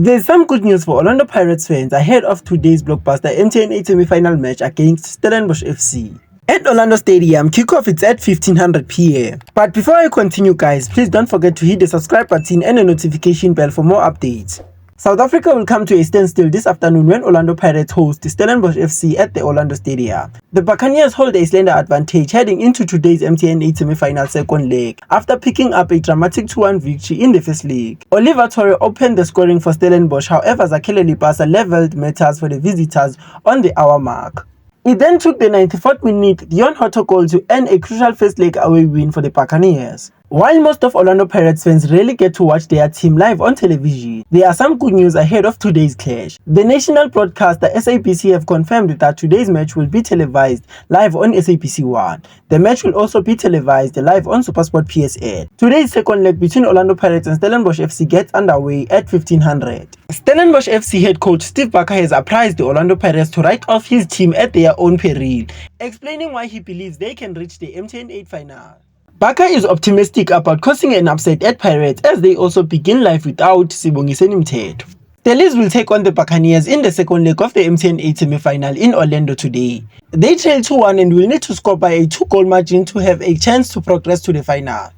There's some good news for Orlando Pirates fans ahead of today's blockbuster MTN 8 semi-final match against Stellenbosch FC. At Orlando Stadium, kickoff is at 1500 PM. But before I continue guys, please don't forget to hit the subscribe button and the notification bell for more updates. South Africa will come to a standstill this afternoon when Orlando Pirates host Stellenbosch FC at the Orlando Stadium. The Buccaneers hold a slender advantage heading into today's MTN 8 semi-final second leg after picking up a dramatic 2-1 victory in the first leg. Oliver Torre opened the scoring for Stellenbosch, however Zakele Lipasa leveled matters for the visitors on the hour mark. It then took the 94th minute Dion Hotto goal to earn a crucial first leg away win for the Buccaneers. While most of Orlando Pirates fans rarely get to watch their team live on television, there are some good news ahead of today's clash. The national broadcaster SABC have confirmed that today's match will be televised live on SABC 1. The match will also be televised live on SuperSport PSN. Today's second leg between Orlando Pirates and Stellenbosch FC gets underway at 1500. Stellenbosch FC head coach Steve Barker has apprised the Orlando Pirates to write off his team at their own peril, explaining why he believes they can reach the MTN 8 final. Barker is optimistic about causing an upset at Pirates as they also begin life without Sibongiseni Mthetho. STELLIES will take on the Buccaneers in the second leg of the MTN 8 semi-final in Orlando today. They trail 2-1 and will need to score by a 2-goal margin to have a chance to progress to the final.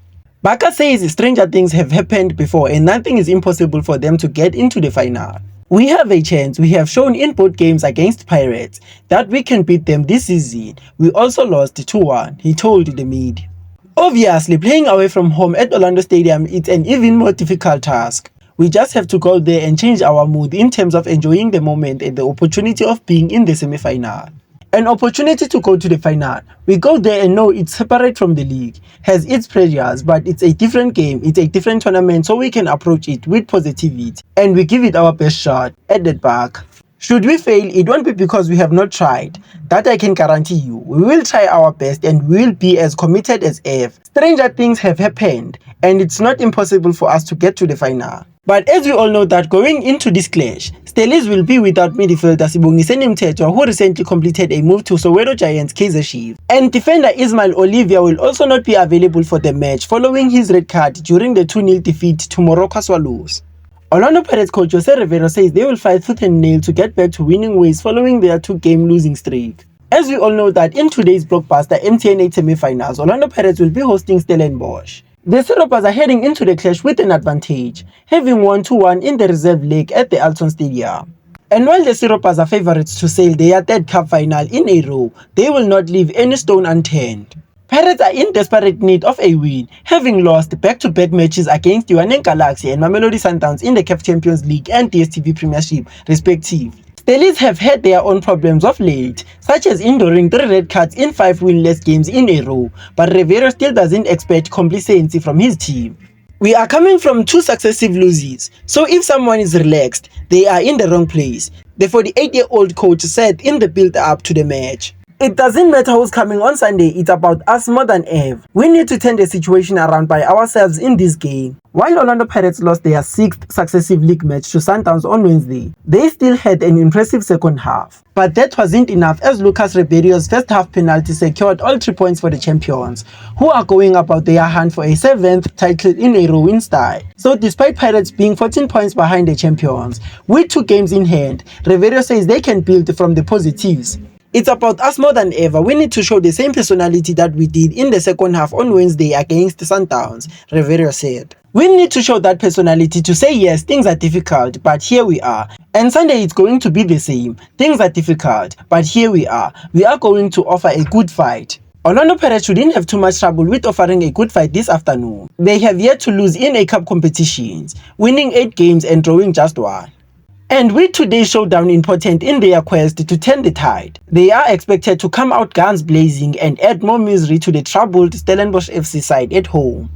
Barker says stranger things have happened before and nothing is impossible for them to get into the final. We have a chance. We have shown in both games against Pirates that we can beat them this season. We also lost 2-1, he told the media. Obviously, playing away from home at Orlando Stadium is an even more difficult task. We just have to go there and change our mood in terms of enjoying the moment and the opportunity of being in the semi-final. An opportunity to go to the final. We go there and know it's separate from the league, has its pressures, but it's a different game, it's a different tournament, so we can approach it with positivity and we give it our best shot, added Barker. Should we fail, it won't be because we have not tried. That I can guarantee you. We will try our best and we will be as committed as ever. Stranger things have happened and it's not impossible for us to get to the final. But as we all know that going into this clash, STELLIES will be without midfielder Sibongiseni Mthetho, who recently completed a move to Soweto Giants Kaizer Chiefs, and defender Ismail Olivia will also not be available for the match following his red card during the 2-0 defeat to Morocco Swallows. Orlando Pirates coach José Riveiro says they will fight tooth and nail to get back to winning ways following their 2-game losing streak. As we all know that in today's blockbuster MTN 8 semi-finals, Orlando Pirates will be hosting Stellenbosch. The Seropers are heading into the clash with an advantage, having won 2-1 in the reserve leg at the Alton Stadium. And while the Seropers are favourites to sail their third cup final in a row, they will not leave any stone unturned. Pirates are in desperate need of a win, having lost back-to-back matches against Jwaneng Galaxy and Mamelodi Sundowns in the CAF Champions League and DStv Premiership, respectively. STELLIES have had their own problems of late, such as enduring 3 red cards in 5 winless games in a row, but Riveiro still doesn't expect complacency from his team. We are coming from 2 successive losses, so if someone is relaxed, they are in the wrong place, the 48-year-old coach said in the build-up to the match. It doesn't matter who's coming on Sunday, it's about us more than ever. We need to turn the situation around by ourselves in this game. While Orlando Pirates lost their 6th successive league match to Sundowns on Wednesday, they still had an impressive second half. But that wasn't enough as Lucas Ribeiro's first half penalty secured all 3 points for the champions, who are going about their hunt for a 7th title in a row in style. So despite Pirates being 14 points behind the champions, with 2 games in hand, Riveiro says they can build from the positives. It's about us more than ever. We need to show the same personality that we did in the second half on Wednesday against Sundowns, Riveiro said. We need to show that personality to say yes, things are difficult, but here we are. And Sunday it's going to be the same. Things are difficult, but here we are. We are going to offer a good fight. Orlando Pirates shouldn't have too much trouble with offering a good fight this afternoon. They have yet to lose in a cup competitions, winning 8 games and drawing just 1. And with today's showdown important in their quest to turn the tide, they are expected to come out guns blazing and add more misery to the troubled Stellenbosch FC side at home.